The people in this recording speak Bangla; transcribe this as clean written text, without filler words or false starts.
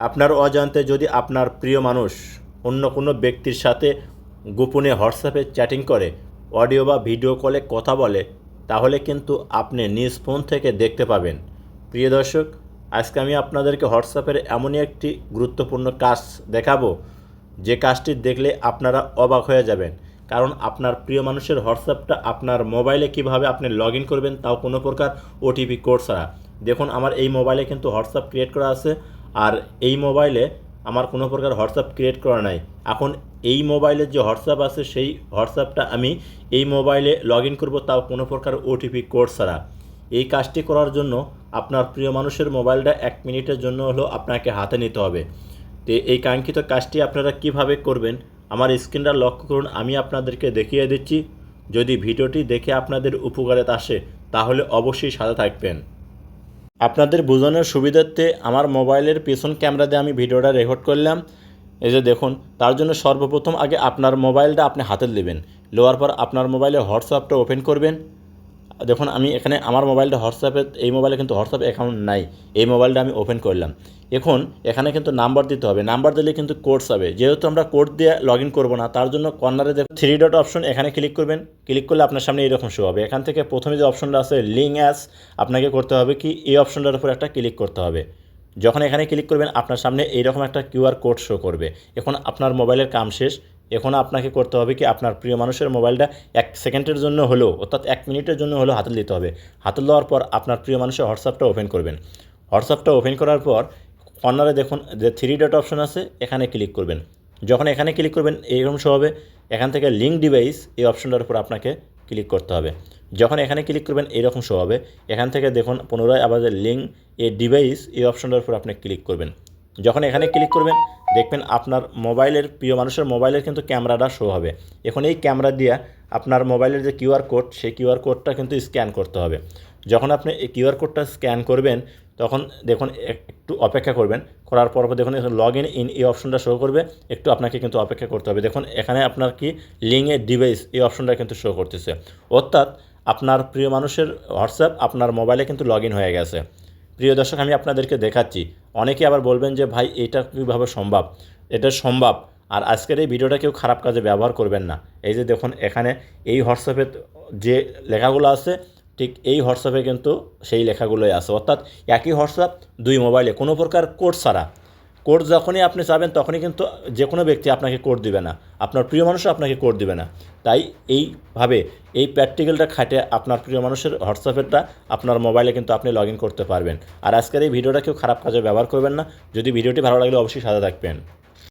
আপনার অজান্তে যদি আপনার প্রিয় মানুষ অন্য কোনো ব্যক্তির সাথে গোপনে হোয়াটসঅ্যাপে চ্যাটিং করে, অডিও বা ভিডিও কলে কথা বলে, তাহলে কিন্তু আপনি নিজ ফোন থেকে দেখতে পাবেন। প্রিয় দর্শক, আজকে আমি আপনাদেরকে হোয়াটসঅ্যাপের এমনই একটি গুরুত্বপূর্ণ কাজ দেখাবো, যে কাজটি দেখলে আপনারা অবাক হয়ে যাবেন। কারণ আপনার প্রিয় মানুষের হোয়াটসঅ্যাপটা আপনার মোবাইলে কিভাবে আপনি লগ ইন করবেন, তাও কোনো প্রকার ওটিপি কোড ছাড়া। দেখুন, আমার এই মোবাইলে কিন্তু হোয়াটসঅ্যাপ ক্রিয়েট করা আছে, আর এই মোবাইলে আমার কোনো প্রকার হোয়াটসঅ্যাপ ক্রিয়েট করা নাই। এখন এই মোবাইলের যে হোয়াটসঅ্যাপ আছে, সেই হোয়াটসঅ্যাপটা আমি এই মোবাইলে লগ ইন করবো, তাও কোনো প্রকার ওটিপি কোড ছাড়া। এই কাজটি করার জন্য আপনার প্রিয় মানুষের মোবাইলটা 1 মিনিটের জন্য হলেও আপনাকে হাতে নিতে হবে। তো এই কাঙ্ক্ষিত কাজটি আপনারা কিভাবে করবেন, আমার স্ক্রিনটা লক্ষ্য করুন, আমি আপনাদেরকে দেখিয়ে দিচ্ছি। যদি ভিডিওটি দেখে আপনাদের উপকারে আসে, তাহলে অবশ্যই সাথে থাকবেন। আপনাদের বোঝানোর সুবিধার্থে আমার মোবাইলের পেছন ক্যামেরা দিয়ে আমি ভিডিওটা রেকর্ড করলাম। এই যে দেখুন, তার জন্য সর্বপ্রথম আগে আপনার মোবাইলটা আপনি হাতে নেবেন, নেওয়ার পর আপনার মোবাইলে হোয়াটসঅ্যাপটা ওপেন করবেন। দেখুন, আমি এখানে আমার মোবাইলটা হোয়াটসঅ্যাপে, এই মোবাইলে কিন্তু হোয়াটসঅ্যাপ অ্যাকাউন্ট নাই, এই মোবাইলটা আমি ওপেন করলাম। এখন এখানে কিন্তু নাম্বার দিতে হবে, নাম্বার দিলে কিন্তু কোড যাবে। যেহেতু আমরা কোড দিয়ে লগ ইন করবো না, তার জন্য কর্নারে দেখুন 3 ডট অপশন, এখানে ক্লিক করবেন। ক্লিক করলে আপনার সামনে এইরকম শো হবে। এখান থেকে প্রথমে যে অপশনটা আছে লিঙ্ক অ্যাস, আপনাকে করতে হবে কি এই অপশনটার উপর একটা ক্লিক করতে হবে। যখন এখানে ক্লিক করবেন, আপনার সামনে এইরকম একটা কিউআর কোড শো করবে। এখন আপনার মোবাইলের কাম শেষ। এখন আপনাকে করতে হবে কি, আপনার প্রিয় মানুষের মোবাইলটা 1 সেকেন্ডের জন্য হলেও, অর্থাৎ 1 মিনিটের জন্য হলেও হাতে নিতে হবে। হাতে নেওয়ার পর আপনার প্রিয় মানুষের হোয়াটসঅ্যাপটা ওপেন করবেন। হোয়াটসঅ্যাপটা ওপেন করার পর কর্নারে দেখুন যে 3 ডট অপশন আছে, এখানে ক্লিক করবেন। যখন এখানে ক্লিক করবেন, এইরকম শো হবে। এখান থেকে লিঙ্ক ডিভাইস, এই অপশনটার উপর আপনাকে ক্লিক করতে হবে। যখন এখানে ক্লিক করবেন, এইরকম শো হবে। এখান থেকে দেখুন পুনরায় আবার যে লিঙ্ক এ ডিভাইস, এই অপশনটার উপর আপনি ক্লিক করবেন। যখন এখানে ক্লিক করবেন, দেখবেন আপনার মোবাইলের, প্রিয় মানুষের মোবাইলের কিন্তু ক্যামেরাটা শো হবে। এখন এই ক্যামেরা দিয়ে আপনার মোবাইলের যে কিউআর কোড, সেই কিউআর কোডটা কিন্তু স্ক্যান করতে হবে। যখন আপনি এই কিউআর কোডটা স্ক্যান করবেন, তখন দেখুন একটু অপেক্ষা করবেন। করার পর দেখুন লগ ইন এই অপশনটা শো করবে। একটু আপনাকে কিন্তু অপেক্ষা করতে হবে। দেখুন এখানে আপনার কি লিঙ্ক এ ডিভাইস, এই অপশনটা কিন্তু শো করতেছে। অর্থাৎ আপনার প্রিয় মানুষের হোয়াটসঅ্যাপ আপনার মোবাইলে কিন্তু লগ ইন হয়ে গেছে। প্রিয় দর্শক, আমি আপনাদেরকে দেখাচ্ছি। অনেকে আবার বলবেন যে ভাই এটা কীভাবে সম্ভব। এটা সম্ভব। আর আজকের এই ভিডিওটা কেউ খারাপ কাজে ব্যবহার করবেন না। এই যে দেখুন, এখানে এই হোয়াটসঅ্যাপে যে লেখাগুলো আছে, ঠিক এই হোয়াটসঅ্যাপে কিন্তু সেই লেখাগুলোই আছে। অর্থাৎ একই হোয়াটসঅ্যাপ 2 মোবাইলে, কোনো প্রকার কোড ছাড়া। কোড যখনই আপনি চাবেন, তখনই কিন্তু যে কোনো ব্যক্তি আপনাকে কোড দিবে না, আপনার প্রিয় মানুষও আপনাকে কোড দিবে না। তাই এইভাবে এই প্র্যাকটিক্যালটা খাটে আপনার প্রিয় মানুষের হোয়াটসঅ্যাপেরটা আপনার মোবাইলে কিন্তু আপনি লগ ইন করতে পারবেন। আর আজকের এই ভিডিওটা কেউ খারাপ কাজে ব্যবহার করবেন না। যদি ভিডিওটি ভালো লাগলে অবশ্যই সাথে থাকবেন।